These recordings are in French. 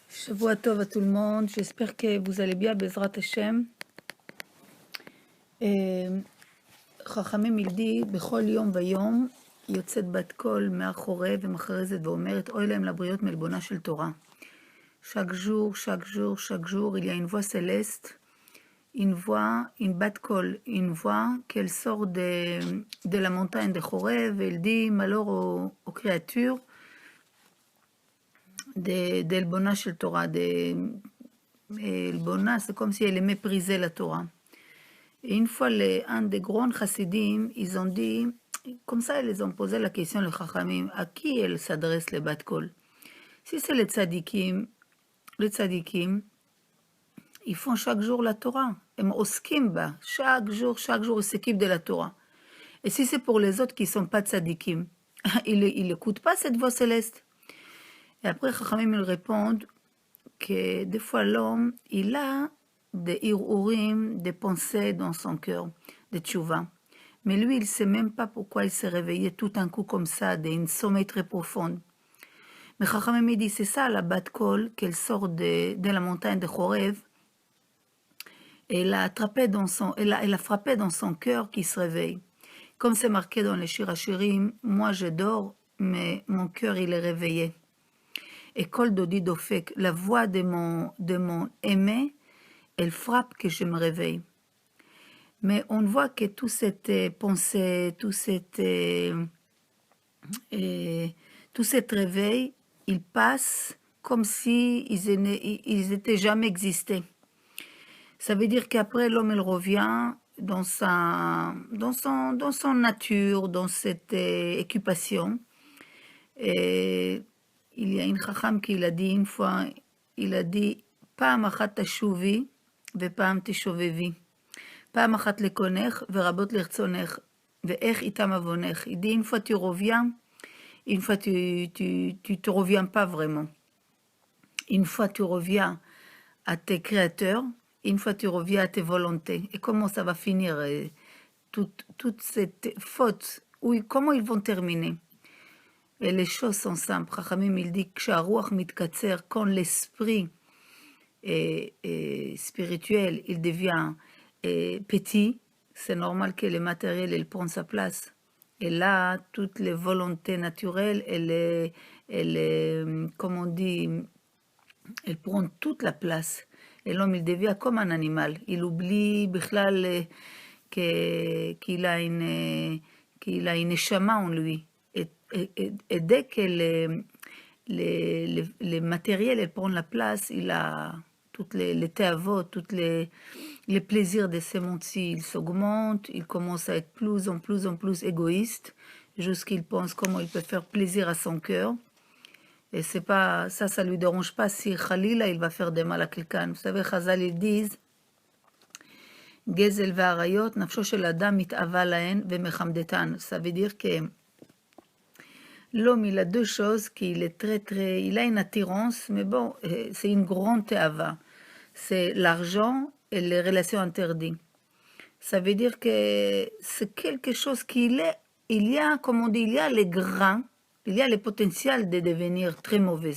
Shavua Tov à tout le monde, j'espère que vous allez bien, Bezrat Hashem. חכמים ילדי, בכל יום ויום יוצאת בת קול מאחורי ומחרזת ואומרת, אוי להם לבריות מלבונה של תורה. Chaque jour, chaque jour, chaque jour, il y a une voix céleste, une voix, une bat kol, une voix qu'elle sort de la montagne de Chorev, et elle dit malheur aux créatures d'Elbona shel Torah. Elbona, c'est comme si elle méprisait la Torah. Et une fois, un des grands chassidim, ils ont dit, comme ça, ils ont posé la question, les chachamim, à qui elle s'adresse les bat kol? Si c'est les tzadikim, ils font chaque jour la Torah. Ils oskim ba. Chaque jour, ils s'équipent de la Torah. Et si c'est pour les autres qui ne sont pas tzadikim, ils n'écoutent pas cette voix céleste. Et après, Chachamim, ils répondent que des fois, l'homme, il a des irurim, des pensées dans son cœur, des tchouva. Mais lui, il ne sait même pas pourquoi il s'est réveillé tout un coup comme ça, d'un sommeil très profond. Mais Chachamim dit, c'est ça la bat kol qu'elle sort de la montagne de Chorev. Et elle a frappé dans son cœur qui se réveille. Comme c'est marqué dans les Shir Hashirim, moi je dors, mais mon cœur il est réveillé. Et Kol Dodi Dofek, la voix de mon aimé, elle frappe que je me réveille. Mais on voit que toute cette pensée, tout cet réveil, il passe comme si ils étaient jamais existé. Ça veut dire qu'après l'homme il revient dans son nature, dans cette occupation. Et il y a une chacham qui l'a dit une fois, il a dit פעם אחת תשובי ופעם תשובבי. פעם אחת לקונך ורבות לרצונך, ואיך איתם עוונך. Il dit une fois tu reviens, une fois tu te reviens pas vraiment. Une fois tu reviens à tes créateurs, une fois tu reviens à tes volontés. Et comment ça va finir, toute cette faute, comment ils vont terminer? Et les choses sont simples. Chachamim, il dit que quand l'esprit spirituel, il devient petit, c'est normal que le matériel, il prend sa place. Et là, toutes les volontés naturelles, comme on dit, elles prennent toute la place. Et l'homme, il devient comme un animal. Il oublie bichlal qu'il a une neshama en lui. Et dès que les matériels elles prennent la place, il a toutes les théavots, tous les plaisirs de ce monde-ci, ils s'augmentent, il commence à être plus en plus égoïste, jusqu'il pense comment il peut faire plaisir à son cœur. Et c'est pas ça lui dérange pas si Khalila il va faire des mal à quelqu'un. Vous savez, Chazal ils disent Gezel ve'arayot nafsho shel adam mit'ava lahen ve'mechamdetan. Ça veut dire que l'homme il a deux choses qu'il est il a une attirance, mais bon, c'est une grande te'ava. C'est l'argent et les relations interdites. Ça veut dire que c'est quelque chose il y a, comme on dit, il y a les grains. Il y a le potentiel de devenir très mauvais.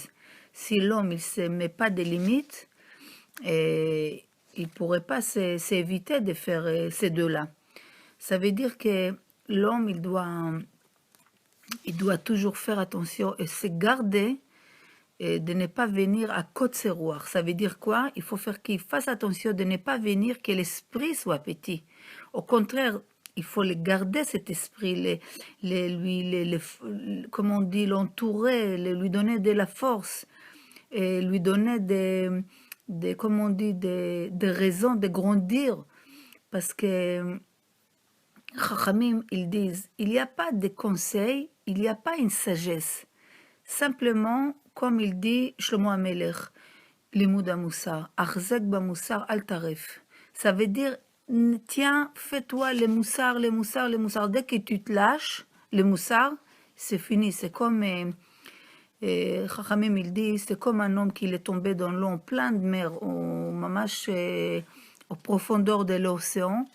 Si l'homme ne se met pas de limites, il ne pourrait pas s'éviter de faire ces deux-là. Ça veut dire que l'homme, il doit toujours faire attention et se garder de ne pas venir à côté de ses rois. Ça veut dire quoi? Il faut faire qu'il fasse attention de ne pas venir que l'esprit soit petit. Au contraire, il faut le garder cet esprit, comme on dit, l'entourer, lui donner de la force, et lui donner comme on dit, des raisons de grandir. Parce que Chachamim, ils disent, il n'y a pas de conseils, il n'y a pas une sagesse. Simplement, comme il dit Shlomo HaMelech, Limud HaMusar, Achzek BaMusar Al Taref. Ça veut dire, tiens, fais-toi les moussards, les moussards, les moussards. Dès que tu te lâches, les moussards, c'est fini. C'est comme, Chachamim, il dit, c'est comme un homme qui est tombé dans l'eau en plein de mer, mamash, aux profondeurs de l'océan.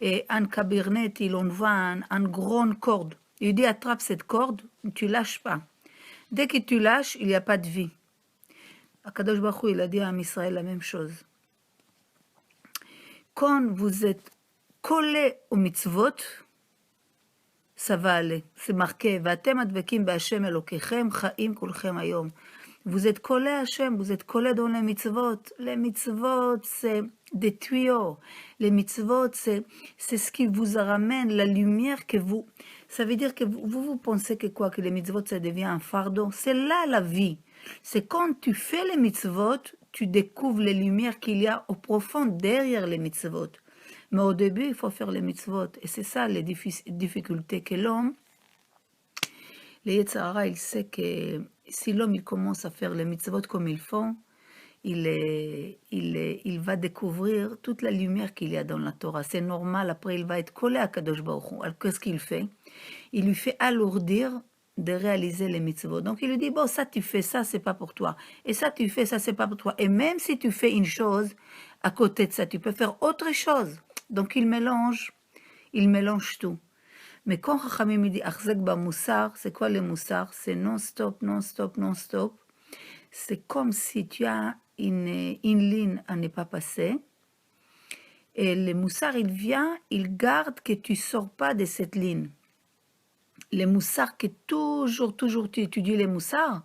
Et un cabinet, il envoie une grande corde. Il dit, attrape cette corde, tu lâches pas. Dès que tu lâches, il n'y a pas de vie. Akadosh Baruch Hu, il a dit à Israël la même chose. Quand vous êtes collé aux mitzvot, ça va aller. C'est marqué, Vatem advekim b'Hashem Elokechem chaim kulchem hayom. Vous êtes collé à Hachem, vous êtes collé dans les mitzvot. Les mitzvot, c'est des tuyaux. Les mitzvot, c'est ce qui vous ramène la lumière que vous... Ça veut dire que vous pensez que quoi, que les mitzvot, ça devient un fardeau. C'est là la vie. C'est quand tu fais les mitzvot, tu découvres les lumières qu'il y a au profond derrière les mitzvot. Mais au début, il faut faire les mitzvot. Et c'est ça les difficultés que l'homme... Le Yetzer Hara, il sait que si l'homme il commence à faire les mitzvot comme il faut, il va découvrir toute la lumière qu'il y a dans la Torah. C'est normal, après il va être collé à Kadosh Baruch Hu. Alors qu'est-ce qu'il fait? Il lui fait alourdir de réaliser les mitzvot. Donc il lui dit, bon, ça tu fais, ça c'est pas pour toi. Et ça tu fais, ça c'est pas pour toi. Et même si tu fais une chose, à côté de ça, tu peux faire autre chose. Donc il mélange tout. Mais quand Chachamim dit Achzek ba moussar, c'est quoi le moussar? C'est non-stop, non-stop, non-stop. C'est comme si tu as une ligne à ne pas passer. Et le moussar, il vient, il garde que tu ne sors pas de cette ligne. Les moussars que toujours tu étudies les moussars.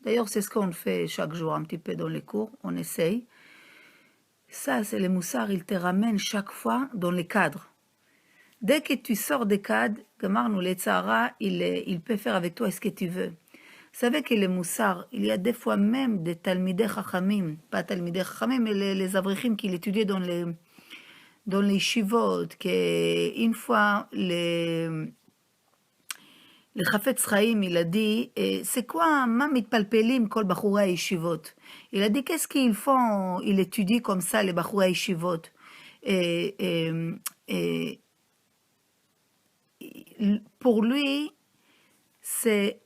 D'ailleurs, c'est ce qu'on fait chaque jour un petit peu dans les cours, on essaye. Ça, c'est les moussars, ils te ramènent chaque fois dans les cadres. Dès que tu sors des cadres, Gamarnou, le Tzara, il peut faire avec toi ce que tu veux. Vous savez que les moussards, il y a des fois même des Talmidei Chachamim, pas Talmidei Chachamim, mais les Avrichim qui l'étudiaient dans les shivot, qu'une fois, le Chafetz Chaim, il a dit, c'est quoi, ma mitpalpelim kol bachurei yeshivot? Il a dit, qu'est-ce qu'ils font? Il étudie comme ça, les bachurei yeshivot. Et pour lui, c'est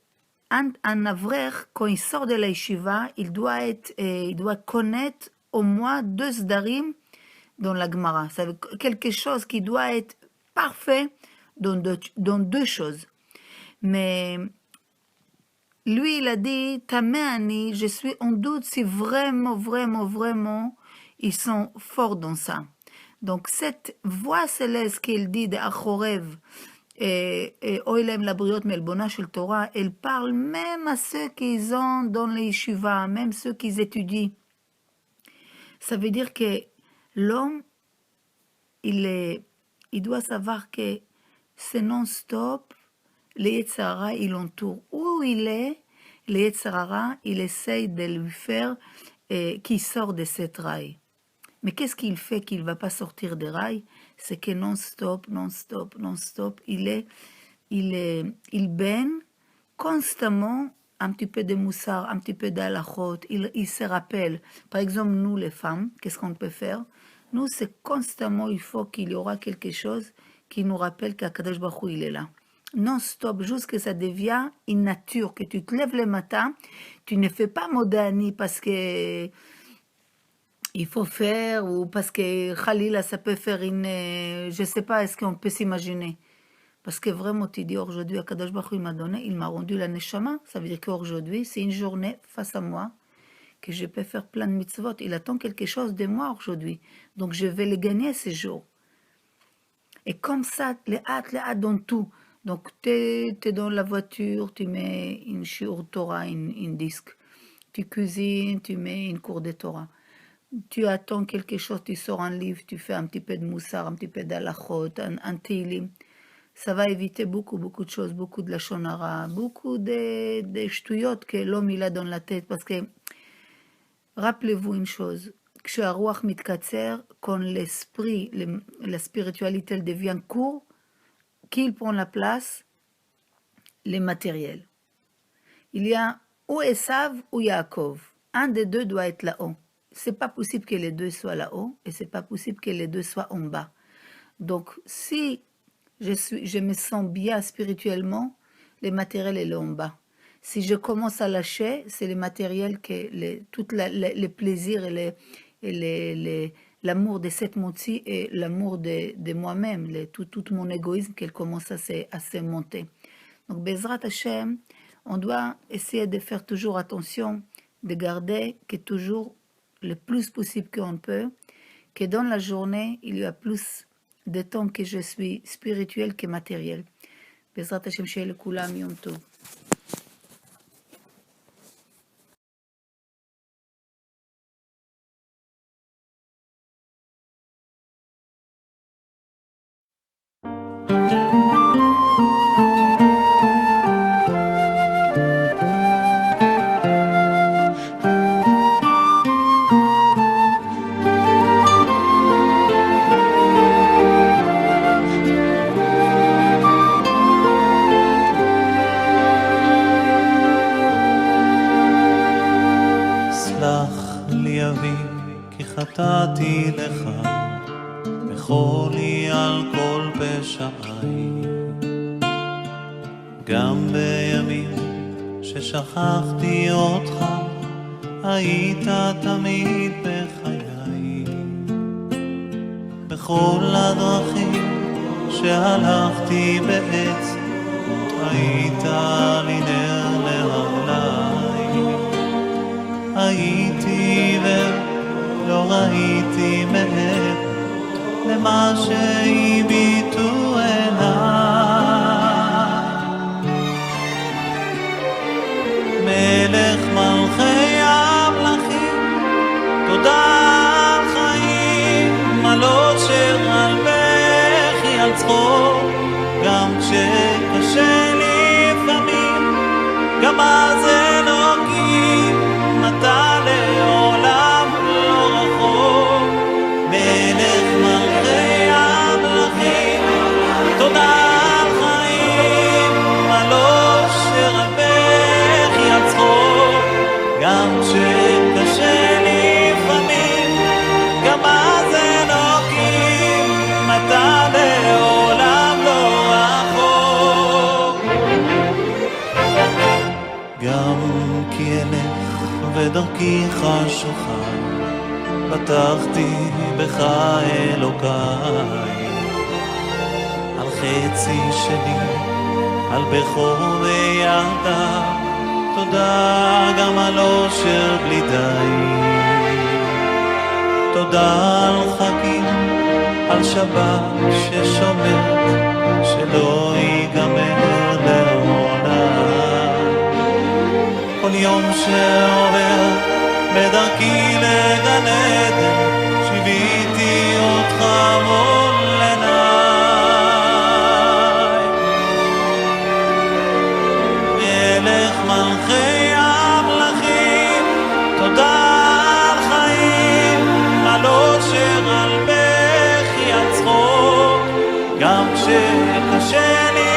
un avrer, quand il sort de la yeshiva, il doit connaître au moins 2 sdarim dans la Gemara. C'est quelque chose qui doit être parfait dans deux choses. Mais lui, il a dit, Tameani, je suis en doute si vraiment, ils sont forts dans ça. Donc cette voix céleste qu'il dit de Achorev, et Oilem la Briot Melbona Shel Torah, elle parle même à ceux qui ont dans les yeshivas, même ceux qui étudient. Ça veut dire que l'homme, il doit savoir que c'est non-stop, le Yetzer Hara, il entoure. Où il est, le Yetzer Hara, il essaye de lui faire qu'il sorte de cette rail. Mais qu'est-ce qu'il fait qu'il ne va pas sortir des rails? C'est que non-stop, il baigne constamment un petit peu de moussard, un petit peu d'alachot. Il se rappelle. Par exemple, nous les femmes, qu'est-ce qu'on peut faire? Nous, c'est constamment, il faut qu'il y aura quelque chose qui nous rappelle qu'Akadosh Baruch Hu, il est là. Non-stop, jusqu'à ça devient une nature, que tu te lèves le matin, tu ne fais pas modani parce que il faut faire, ou parce que Khalila, ça peut faire je ne sais pas, est-ce qu'on peut s'imaginer? Parce que vraiment, tu dis, aujourd'hui, Akadosh Baruch Hu, il m'a donné, il m'a rendu la neshama, ça veut dire qu'aujourd'hui, c'est une journée face à moi, que je peux faire plein de mitzvot. Il attend quelque chose de moi aujourd'hui. Donc, je vais le gagner ce jour. Et comme ça, les hâtes dans tout. Donc, tu es dans la voiture, tu mets une shiur Torah, une disque. Tu cuisines, tu mets une cour de Torah. Tu attends quelque chose, tu sors un livre, tu fais un petit peu de moussard, un petit peu d'alachot, un teilim. Ça va éviter beaucoup de choses, beaucoup de lashon hara, beaucoup de shtuyot que l'homme il a dans la tête. Parce que, rappelez-vous une chose, כשהרוח מתקצר, quand l'esprit, la spiritualité elle devient court, qui prend la place? Les matériels. Il y a ou Esav ou Yaakov. Un des deux doit être là-haut. C'est pas possible que les deux soient là-haut et c'est pas possible que les deux soient en bas. Donc, si je me sens bien spirituellement, le matériel est en bas. Si je commence à lâcher, c'est le matériel tout les plaisirs et l'amour de cette moti et l'amour de moi-même, tout mon égoïsme qui commence à se monter. Donc, Bezrat Hashem, on doit essayer de faire toujours attention, de garder que toujours le plus possible qu'on peut, que dans la journée, il y a plus de temps que je suis spirituel que matériel. Bezrat Hashem, שיהיה לכולם יום טוב. חטאתי לך, וחולי על כל פשעי. גם בימים ששכחתי אותך, היית תמיד בחיי. בכל הדרכים שהלכתי בעץ, היית לי נר להרגלי. הייתי עיוור, לא ראיתי מעבר למה שהביטו עיניי. מלך מלכי המלכים, תודה על חיים, על אושר, על בכי, על צחוק, גם כשקשה לפעמים, גם אז אלוקים אתה לעולם לא רחוק. מלך מלכי המלכים, תודה על חיים, על אושר, על בכי, על צחוק, גם כשקשה לפעמים, גם אז אלוקים אתה לעולם לא רחוק. גם כי אלך ודרכי חשוכה, פתחתי בך אלוקיי. על חצי שלי, על בכור וילדה, תודה גם על אושר בלי די. תודה על חגים, על שבת ששומרת, שלא ייגמר לעולם. כל יום שעובר בדרכי לגן עדן, שיוויתי אותך מול עיניי. מלך מלכי המלכים, תודה על חיים, על אושר, על בכי, על צחוק, גם כשקשה לי